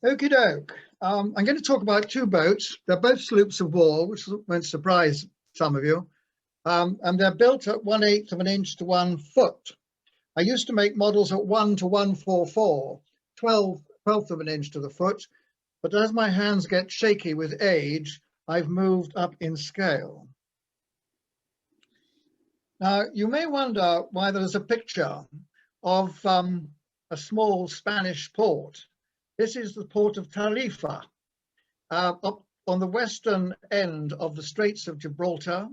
Okie doke. I'm going to talk about two boats. They're both sloops of war, which won't surprise some of you. And they're built at 1/8 of an inch to 1 foot. I used to make models at 1 to 144, 12th of an inch to the foot. But as my hands get shaky with age, I've moved up in scale. Now, you may wonder why there is a picture of a small Spanish port. This is the port of Tarifa, up on the western end of the Straits of Gibraltar,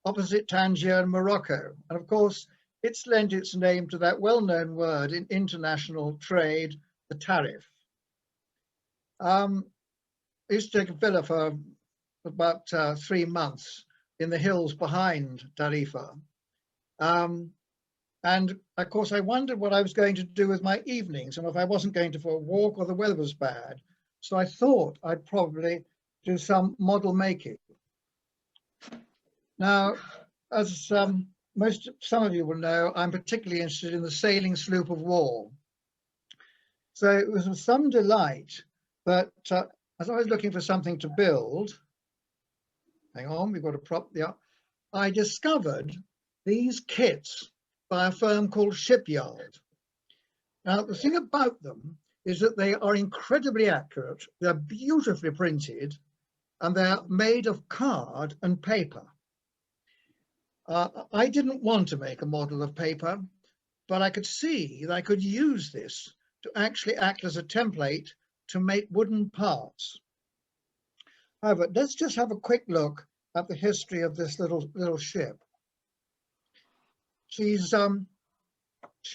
opposite Tangier and Morocco. And of course, it's lent its name to that well-known word in international trade, the tariff. I used to take a villa for about 3 months in the hills behind Tarifa. And of course, I wondered what I was going to do with my evenings and if I wasn't going to for a walk or the weather was bad. So I thought I'd probably do some model making. Now, as some of you will know, I'm particularly interested in the sailing sloop of war. So it was with some delight that as I was looking for something to build, hang on, we've got a prop there, I discovered these kits by a firm called Shipyard. Now, the thing about them is that they are incredibly accurate, they're beautifully printed, and they're made of card and paper. I didn't want to make a model of paper, but I could see that I could use this to actually act as a template to make wooden parts. However, let's just have a quick look at the history of this little ship. She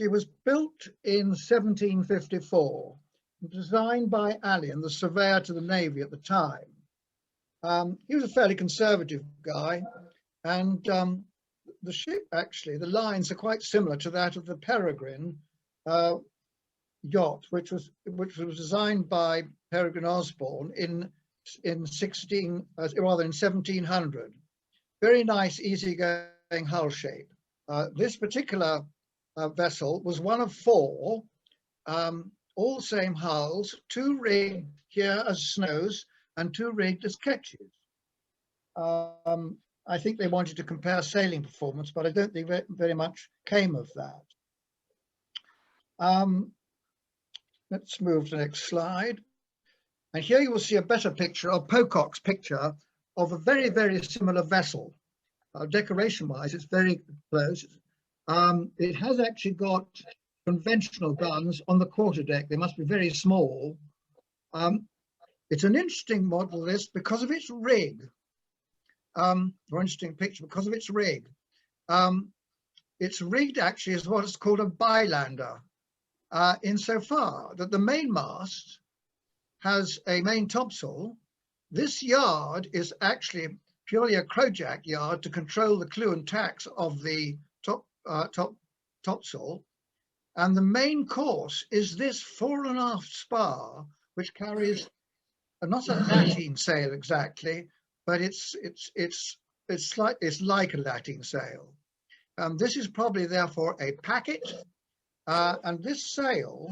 was built in 1754, designed by Allen, the surveyor to the Navy at the time. He was a fairly conservative guy, and the ship, actually, the lines are quite similar to that of the Peregrine yacht, which was designed by Peregrine Osborne in 1700. Very nice, easygoing hull shape. This particular vessel was one of 4, all same hulls, 2 rigged here as snows and 2 rigged as ketches. I think they wanted to compare sailing performance, but I don't think very much came of that. Let's move to the next slide. And here you will see a better picture of Pocock's picture of a very, very similar vessel. Decoration-wise, it's very close. It has actually got conventional guns on the quarterdeck. They must be very small. It's an interesting model, this, because of its rig. Or interesting picture because of its rig. It's rigged actually as what is called a bylander, insofar that the mainmast has a main topsail. This yard is actually purely a crojack yard to control the clew and tacks of the topsail. And the main course is this 4.5 spar, which carries not a lateen sail exactly, but it's like a lateen sail. This is probably therefore a packet, and this sail,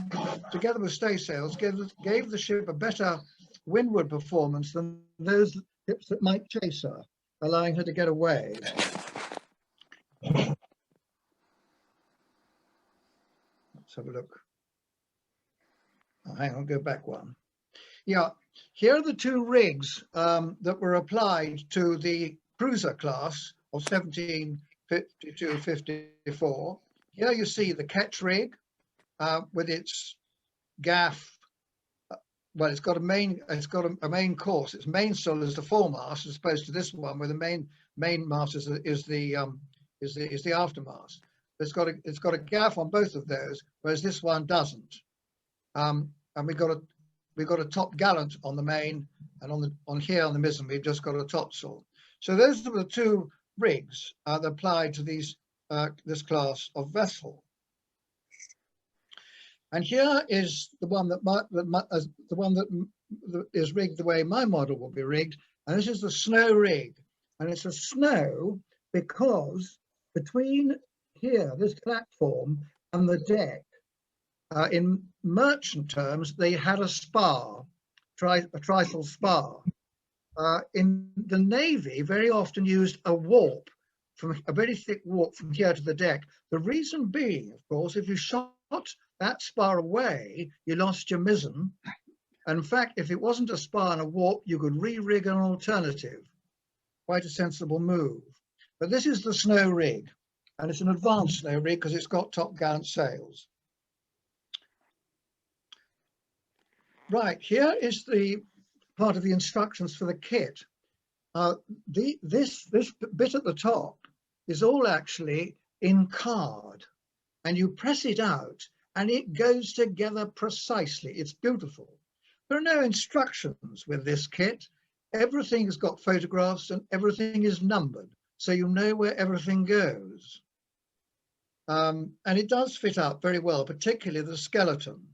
together with staysails, gave the ship a better windward performance than those ships that might chase her, allowing her to get away. Let's have a look. Oh, hang on, go back one. Yeah, here are the 2 rigs that were applied to the cruiser class of 1752-54. Here you see the ketch rig with its gaff. Well, it's got a main course. Its mainsail is the foremast, as opposed to this one, where the main mast is the aftermast. It's got a gaff on both of those, whereas this one doesn't. And we've got a top gallant on the main, and on here on the mizzen we've just got a topsail. So those are the 2 rigs that apply to this class of vessel. And here is the one that is rigged the way my model will be rigged, and this is the snow rig. And it's a snow because between here, this platform, and the deck, in merchant terms, they had a spar. tristle spar. In the Navy, very often used a warp, from a very thick warp from here to the deck. The reason being, of course, if you shot that spar away, you lost your mizzen. And in fact, if it wasn't a spar and a warp, you could re-rig an alternative. Quite a sensible move. But this is the snow rig, and it's an advanced snow rig because it's got top gallant sails. Right, here is the part of the instructions for the kit. This bit at the top is all actually in card, and you press it out and it goes together precisely. It's beautiful. There are no instructions with this kit. Everything has got photographs and everything is numbered, so you know where everything goes. And it does fit up very well, particularly the skeleton.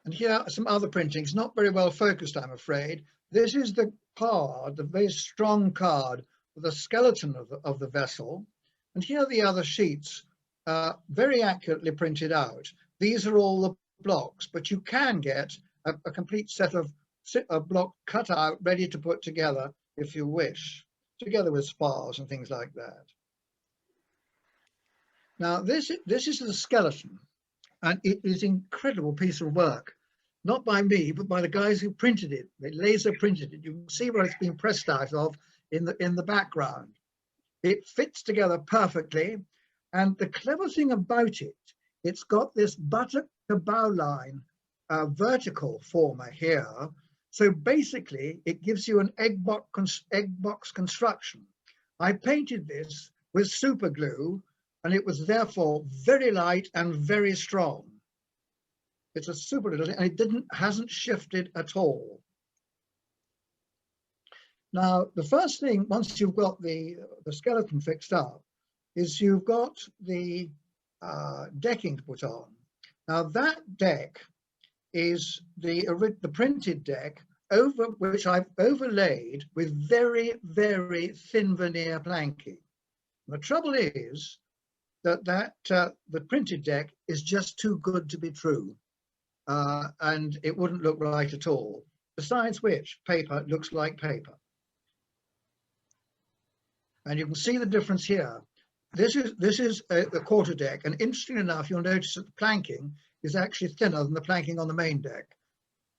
And here are some other printings, not very well focused, I'm afraid. This is the card, the very strong card with the skeleton of the vessel. And here are the other sheets, very accurately printed out. These are all the blocks, but you can get a complete set of block cut out, ready to put together if you wish, together with spars and things like that. Now, this is the skeleton. And it is an incredible piece of work, not by me, but by the guys who printed it. They laser printed it. You can see where it's been pressed out of in the background. It fits together perfectly. And the clever thing about it, it's got this buttock to bowline vertical former here. So basically, it gives you an egg box construction. I painted this with super glue, and it was therefore very light and very strong. It's a super little, and it hasn't shifted at all. Now, the first thing, once you've got the skeleton fixed up, is you've got the decking to put on. Now, that deck is the printed deck, over which I've overlaid with very, very thin veneer planking. And the trouble is, the printed deck is just too good to be true, and it wouldn't look right at all. Besides which, paper looks like paper. And you can see the difference here. This is a quarter deck, and interesting enough, you'll notice that the planking is actually thinner than the planking on the main deck.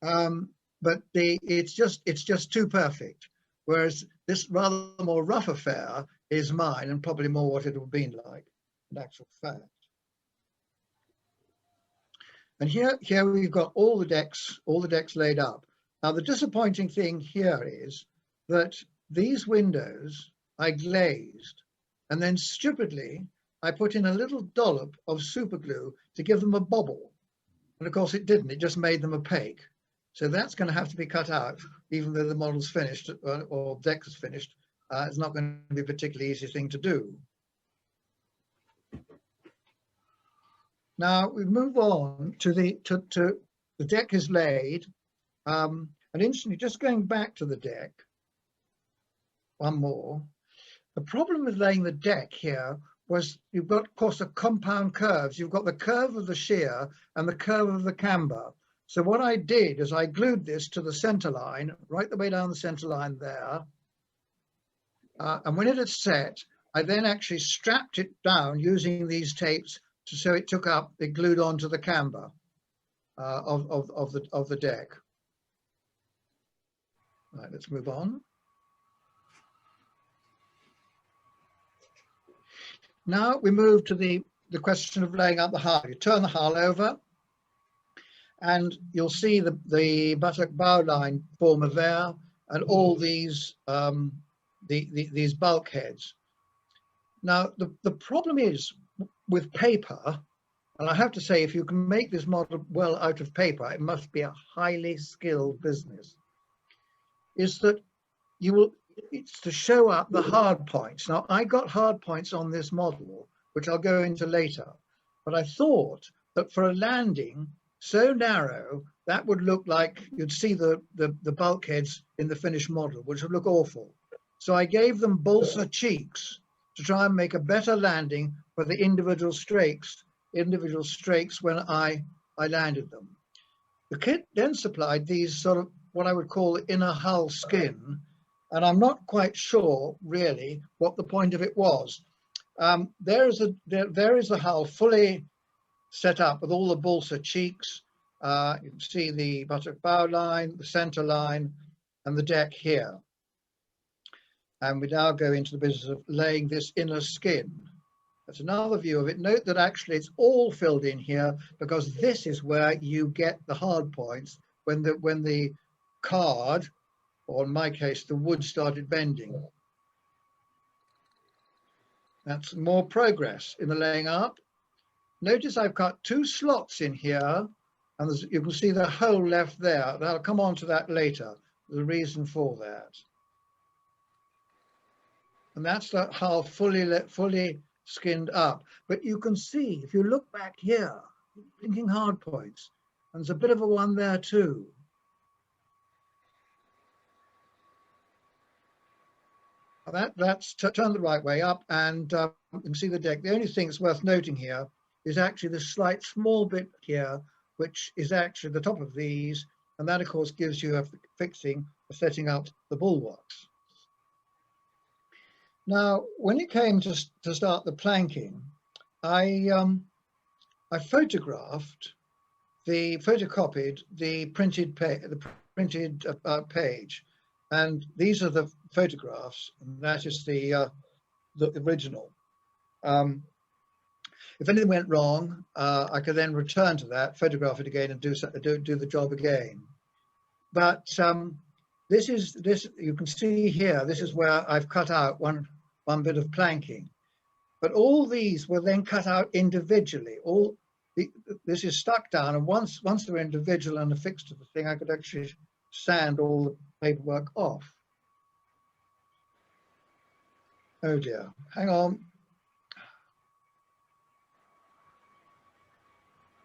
But it's just too perfect. Whereas this rather more rough affair is mine, and probably more what it would have been like. In actual fact. And here we've got all the decks laid up. Now the disappointing thing here is that these windows I glazed, and then stupidly I put in a little dollop of super glue to give them a bobble. And of course it didn't, it just made them opaque. So that's going to have to be cut out, even though the model's finished or deck is finished. It's not going to be a particularly easy thing to do. Now we move on to the deck is laid, and instantly, just going back to the deck, one more. The problem with laying the deck here was you've got, of course, the compound curves. You've got the curve of the shear and the curve of the camber. So what I did is I glued this to the center line, right the way down the center line there. And when it had set, I then actually strapped it down using these tapes so it took up, it glued onto the camber of the deck. Right, let's move on. Now we move to the question of laying out the hull. You turn the hull over, and you'll see the buttock bowline former there, and all these these bulkheads. Now the problem is with paper, and I have to say, if you can make this model well out of paper, it must be a highly skilled business, is that it's to show up the hard points. Now, I got hard points on this model, which I'll go into later, but I thought that for a landing so narrow, that would look like you'd see the bulkheads in the finished model, which would look awful. So I gave them balsa cheeks to try and make a better landing for the individual strakes when I landed them. The kit then supplied these sort of what I would call the inner hull skin, and I'm not quite sure really what the point of it was. There is the hull fully set up with all the balsa cheeks. You can see the buttock bow line, the center line, and the deck here. And we now go into the business of laying this inner skin. That's another view of it. Note that actually it's all filled in here because this is where you get the hard points when the card, or in my case, the wood started bending. That's more progress in the laying up. Notice I've cut 2 slots in here, and you can see the hole left there. I'll come on to that later. There's a reason for that. And that's the hull fully skinned up. But you can see, if you look back here, blinking hard points, and there's a bit of a one there too. That's turned the right way up, and you can see the deck. The only thing that's worth noting here is actually the slight small bit here, which is actually the top of these, and that of course gives you a fixing for setting up the bulwarks. Now, when it came to start the planking, I photocopied the printed page, and these are the photographs, and that is the original. If anything went wrong, I could then return to that, photograph it again, and do the job again. But this you can see here. This is where I've cut out one bit of planking, but all these were then cut out individually. This is stuck down, and once they're individual and affixed to the thing, I could actually sand all the paperwork off. Oh dear, hang on.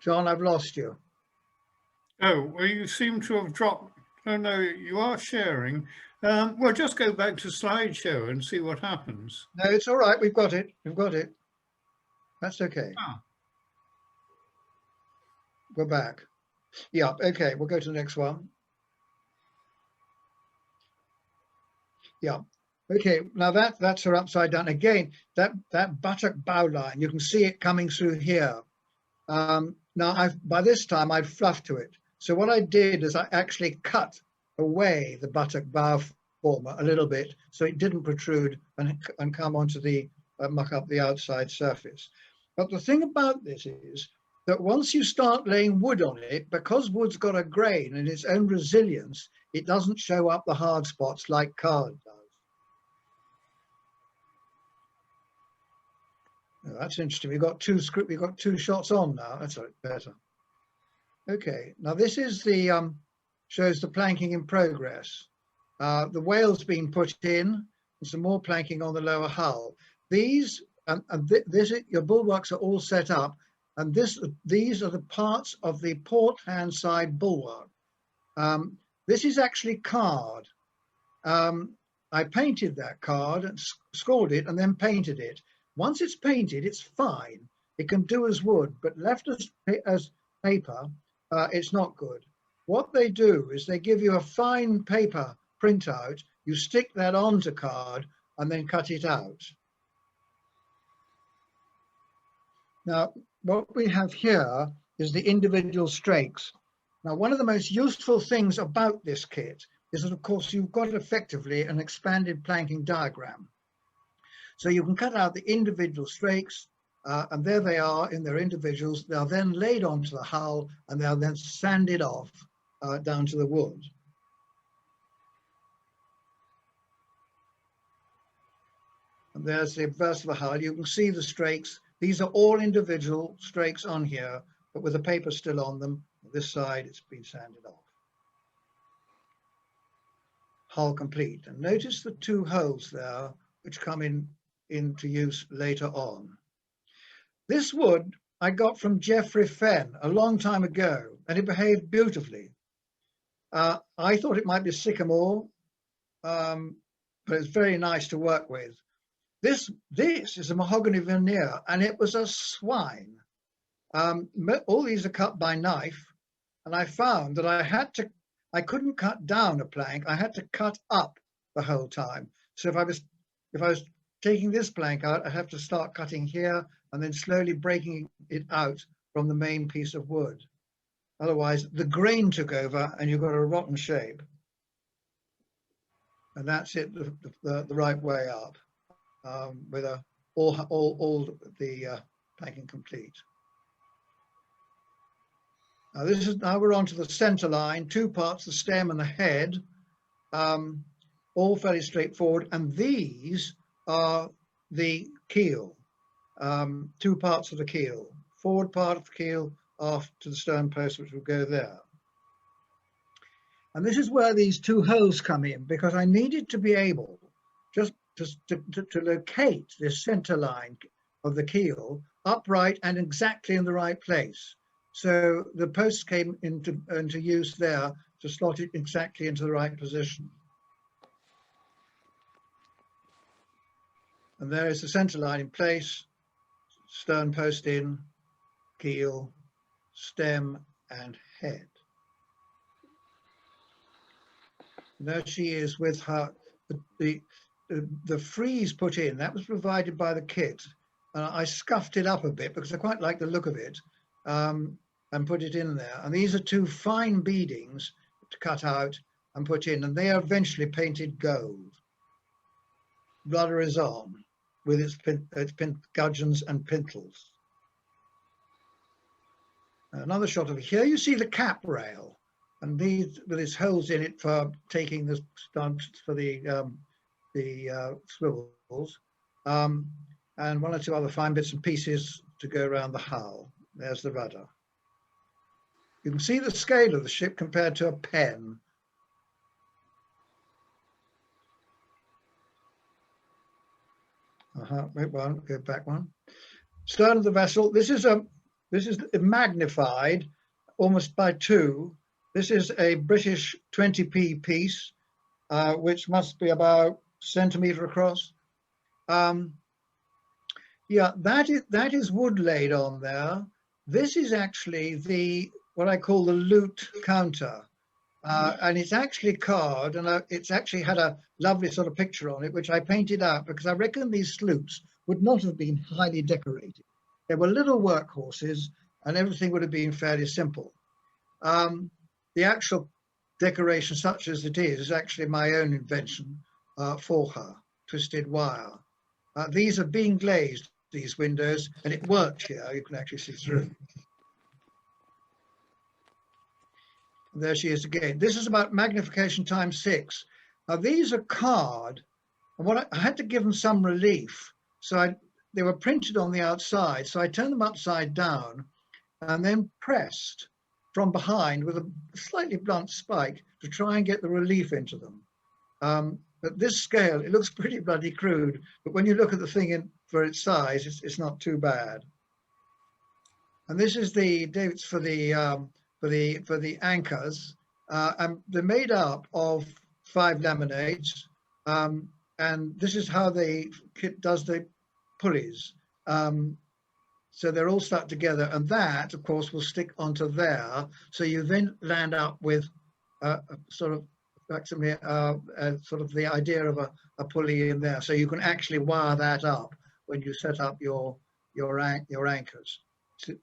John, I've lost you. Oh, well, you seem to have dropped. Oh no, you are sharing. Well, just go back to slideshow and see what happens. No, it's all right. We've got it. We've got it. That's okay. Ah. We're back. Yeah, okay. We'll go to the next one. Yeah. Okay, now that's her upside down. Again, that buttock bow line, you can see it coming through here. Now, by this time, I'd fluffed to it. So what I did is I actually cut away the buttock bow former a little bit so it didn't protrude and come onto the muck up the outside surface. But the thing about this is that once you start laying wood on it, because wood's got a grain and its own resilience, it doesn't show up the hard spots like card does. Oh, that's interesting. We've got two shots on now. That's better. Okay, now this is the shows the planking in progress. The whale's been put in, and some more planking on the lower hull. These your bulwarks are all set up, and these are the parts of the port hand side bulwark. This is actually card. I painted that card and scored it and then painted it. Once it's painted, it's fine. It can do as wood, but left as paper, it's not good. What they do is they give you a fine paper printout, you stick that onto card and then cut it out. Now, what we have here is the individual strakes. Now, one of the most useful things about this kit is that, of course, you've got effectively an expanded planking diagram. So you can cut out the individual strakes, and there they are in their individuals. They are then laid onto the hull, and they are then sanded off down to the wood. And there's the obverse of the hull. You can see the strakes. These are all individual strakes on here, but with the paper still on them. This side, it's been sanded off. Hull complete. And notice the 2 holes there, which come into use later on. This wood I got from Geoffrey Fenn a long time ago, and it behaved beautifully. I thought it might be sycamore, but it's very nice to work with. This is a mahogany veneer, and it was a swine. All these are cut by knife, and I found that I couldn't cut down a plank. I had to cut up the whole time. So if I was taking this plank out, I'd have to start cutting here and then slowly breaking it out from the main piece of wood. Otherwise, the grain took over and you've got a rotten shape. And that's it, the right way up, with all the planking complete. Now we're on to the center line, 2 parts, the stem and the head, all fairly straightforward. And these are the keel, 2 parts of the keel, forward part of the keel, aft to the stern post, which will go there. And this is where these 2 holes come in, because I needed to be able just to locate this center line of the keel upright and exactly in the right place. So the posts came into use there to slot it exactly into the right position. And there is the center line in place, stern post in, keel, stem and head. And there she is with her, the frieze put in, that was provided by the kit. And I scuffed it up a bit because I quite like the look of it, and put it in there. And these are 2 fine beadings to cut out and put in, and they are eventually painted gold. Rudder is on with its gudgeons and pintles. Another shot of it. Here you see the cap rail, and these with its holes in it for taking the stunts for the swivels, and 1 or 2 other fine bits and pieces to go around the hull. There's the rudder. You can see the scale of the ship compared to a pen. Wait one, go back one. Stern of the vessel. This is magnified almost by 2. This is a British 20p piece, which must be about a centimetre across. Yeah, that is wood laid on there. This is actually what I call the loot counter, and it's actually carved, and it's actually had a lovely sort of picture on it, which I painted out because I reckon these sloops would not have been highly decorated. They were little workhorses, and everything would have been fairly simple. The actual decoration, such as it is actually my own invention for her, twisted wire. These are being glazed, these windows, and it works here. You can actually see through. There she is again. This is about magnification times 6. Now these are card, and I had to give them some relief. So they were printed on the outside. So I turned them upside down and then pressed from behind with a slightly blunt spike to try and get the relief into them. At this scale, it looks pretty bloody crude, but when you look at the thing for its size, it's not too bad. And this is the davits for the anchors, and they're made up of 5 laminates, and this is how the kit does the pulleys. So they're all stuck together, and that, of course, will stick onto there. So you then land up with sort of the idea of a pulley in there. So you can actually wire that up when you set up your anchors.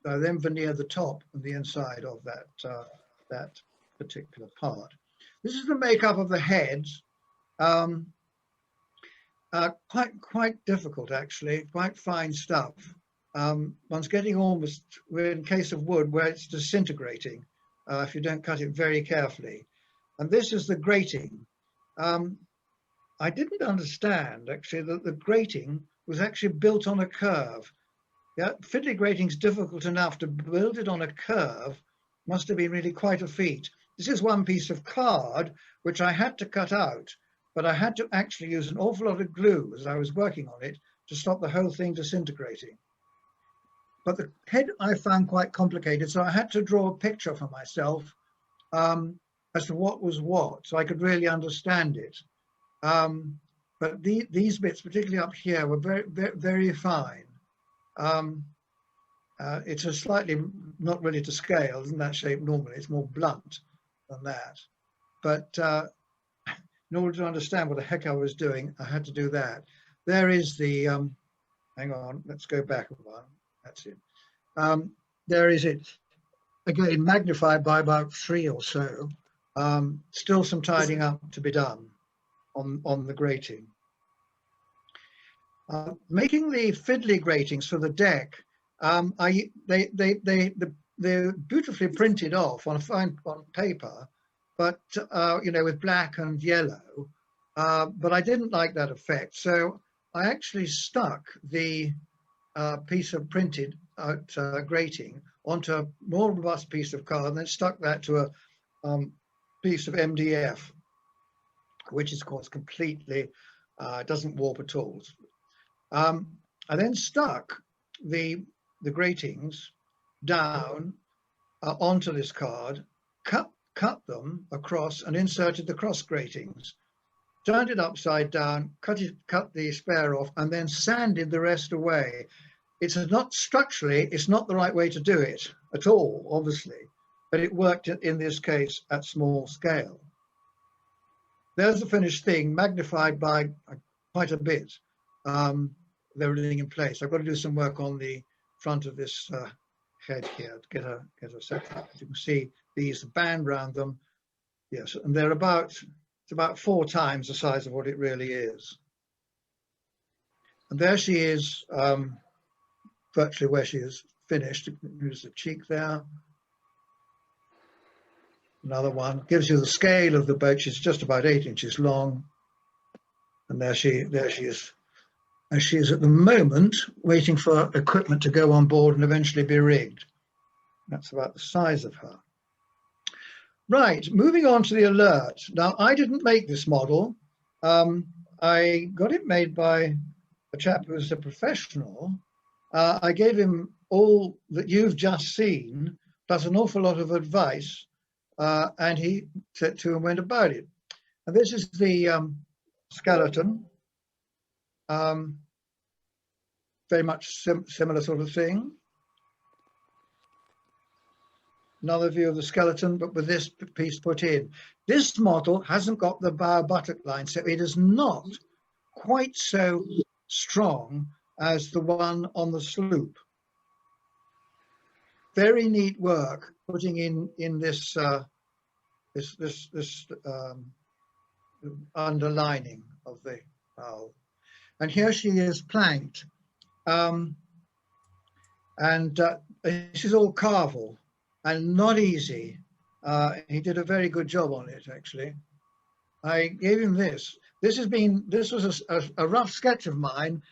Then veneer the top and the inside of that particular part. This is the makeup of the heads. Quite difficult, actually. Quite fine stuff. One's getting almost, we're in case of wood where it's disintegrating if you don't cut it very carefully. And this is the grating. I didn't understand actually that the grating was actually built on a curve. Yeah, fiddly grating's difficult enough. To build it on a curve must have been really quite a feat. This is one piece of card which I had to cut out, but I had to actually use an awful lot of glue as I was working on it to stop the whole thing disintegrating. But the head I found quite complicated, so I had to draw a picture for myself as to what was what, so I could really understand it. But these bits, particularly up here, were very, very, very fine. It's a slightly not really to scale, isn't that shape normally? It's more blunt than that. But in order to understand what the heck I was doing, I had to do that. There is the, hang on, let's go back a while. That's it. There is it, again, magnified by about 3 or so. Still some tidying up to be done on the grating. Making the fiddly gratings for the deck, they're beautifully printed off on paper, but you know, with black and yellow. But I didn't like that effect, so I actually stuck the piece of printed out grating onto a more robust piece of card, and then stuck that to a piece of MDF, which is, of course, completely doesn't warp at all. I then stuck the gratings down onto this card, cut them across, and inserted the cross gratings. Turned it upside down, cut the spare off, and then sanded the rest away. It's not structurally, it's not the right way to do it at all, obviously, but it worked in this case at small scale. There's the finished thing, magnified by quite a bit. Everything in place. I've got to do some work on the front of this head here to get a set up. As you can see, these band around them. Yes, and they're it's about 4 times the size of what it really is. And there she is, virtually where she is finished. Use the cheek there. Another one gives you the scale of the boat. She's just about 8 inches long, and there she is. And she is at the moment waiting for equipment to go on board and eventually be rigged. That's about the size of her. Right, moving on to the Alert. Now, I didn't make this model. I got it made by a chap who was a professional. I gave him all that you've just seen, plus an awful lot of advice, and he set to and went about it. And this is the skeleton. Very much similar sort of thing. Another view of the skeleton, but with this piece put in. This model hasn't got the bow buttock line, so it is not quite so strong as the one on the sloop. Very neat work putting in this underlining of the bow. And here she is planked. This is all carvel and not easy. He did a very good job on it, actually. I gave him this. This was a rough sketch of mine,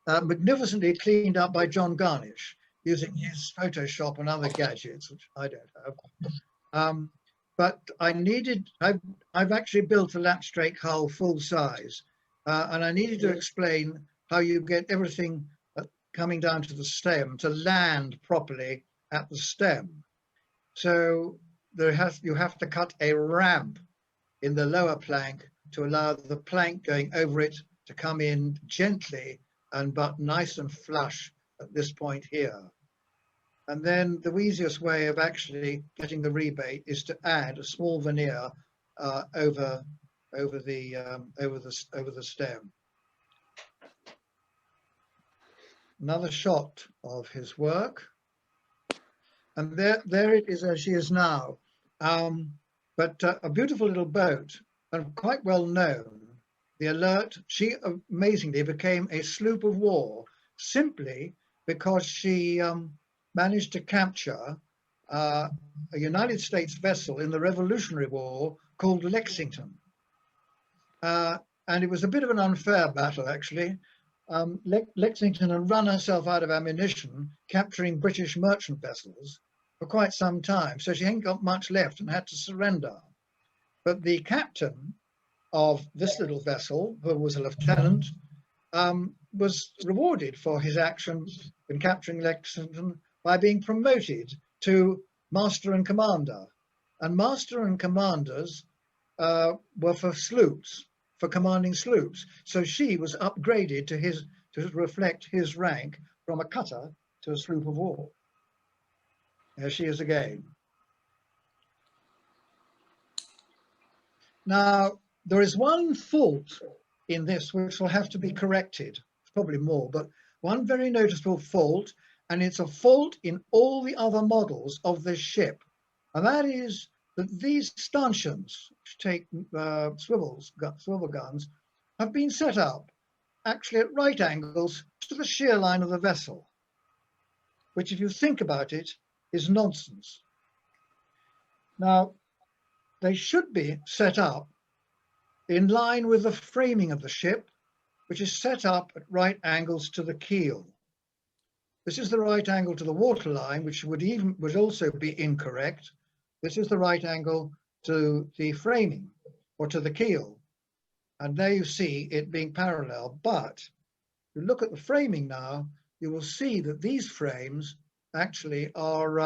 magnificently cleaned up by John Garnish using his Photoshop and other gadgets, which I don't have. But I've actually built a lapstrake hull full size, and I needed to explain how you get everything coming down to the stem to land properly at the stem. So you have to cut a ramp in the lower plank to allow the plank going over it to come in gently and but nice and flush at this point here. And then the easiest way of actually getting the rebate is to add a small veneer over the stem. Another shot of his work, and there it is as she is now. But a beautiful little boat and quite well known. The Alert, she amazingly became a sloop of war simply because she managed to capture a United States vessel in the Revolutionary War called Lexington. And it was a bit of an unfair battle, actually. Lexington had run herself out of ammunition, capturing British merchant vessels for quite some time. So she hadn't got much left and had to surrender. But the captain of this little vessel, who was a lieutenant, was rewarded for his actions in capturing Lexington by being promoted to master and commander. And master and commanders were for sloops, for commanding sloops. So she was upgraded to reflect his rank from a cutter to a sloop of war. There she is again. Now, there is one fault in this which will have to be corrected. Probably more, but one very noticeable fault, and it's a fault in all the other models of this ship, and that is that these stanchions, which take swivel guns, have been set up actually at right angles to the shear line of the vessel, which, if you think about it, is nonsense. Now, they should be set up in line with the framing of the ship, which is set up at right angles to the keel. This is the right angle to the waterline, which would also be incorrect. This is the right angle to the framing or to the keel. And there you see it being parallel. But if you look at the framing now, you will see that these frames actually are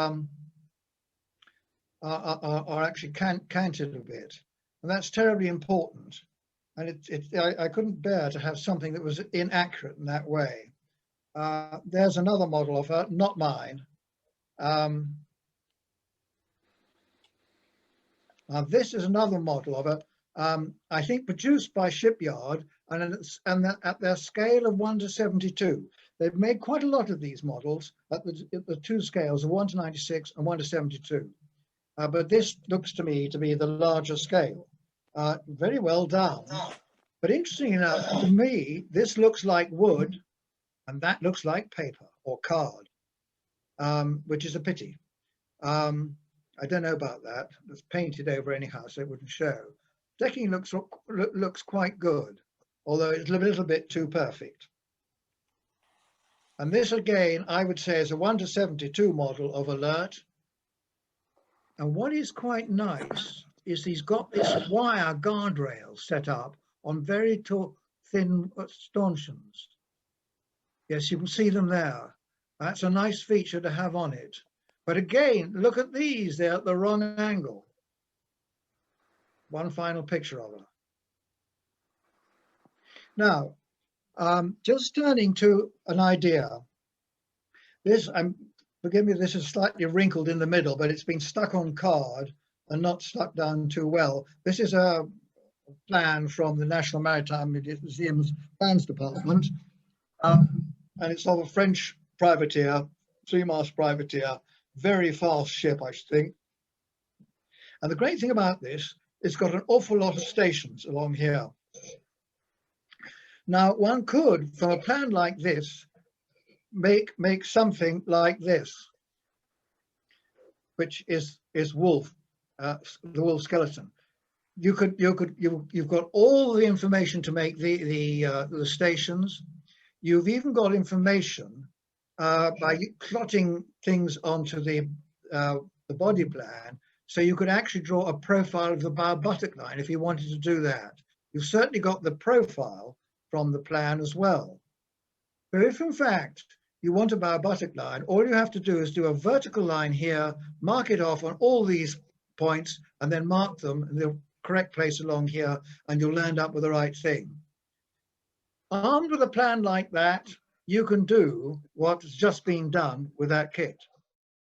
actually canted a bit. And that's terribly important. And I couldn't bear to have something that was inaccurate in that way. There's another model of her, not mine. Now this is another model of her, I think produced by Shipyard, and at their scale of 1 to 72. They've made quite a lot of these models at the two scales of 1 to 96 and 1 to 72. But this looks to me to be the larger scale. Very well done. But interesting enough, to me, this looks like wood and that looks like paper or card, which is a pity. I don't know about that. It's painted over anyhow, so it wouldn't show. Decking looks quite good, although it's a little bit too perfect. And this again, I would say, is a 1 to 72 model of Alert. And what is quite nice is he's got this wire guardrail set up on very thin stanchions. Yes, you can see them there. That's a nice feature to have on it. But again, look at these, they're at the wrong angle. One final picture of her. Now, just turning to an idea. This, forgive me, this is slightly wrinkled in the middle, but it's been stuck on card and not stuck down too well. This is a plan from the National Maritime Museum's plans department, and it's of a French privateer, three-mast privateer, very fast ship, I should think. And the great thing about this, it's got an awful lot of stations along here. Now, one could, from a plan like this, make something like this, which is wolf, the wolf skeleton. You've got all the information to make the stations. You've even got information by plotting things onto the body plan, so you could actually draw a profile of the bow buttock line if you wanted to do that. You've certainly got the profile from the plan as well. But if in fact you want a bow buttock line, all you have to do is do a vertical line here, mark it off on all these points, and then mark them in the correct place along here, and you'll end up with the right thing. Armed with a plan like that, you can do what's just been done with that kit.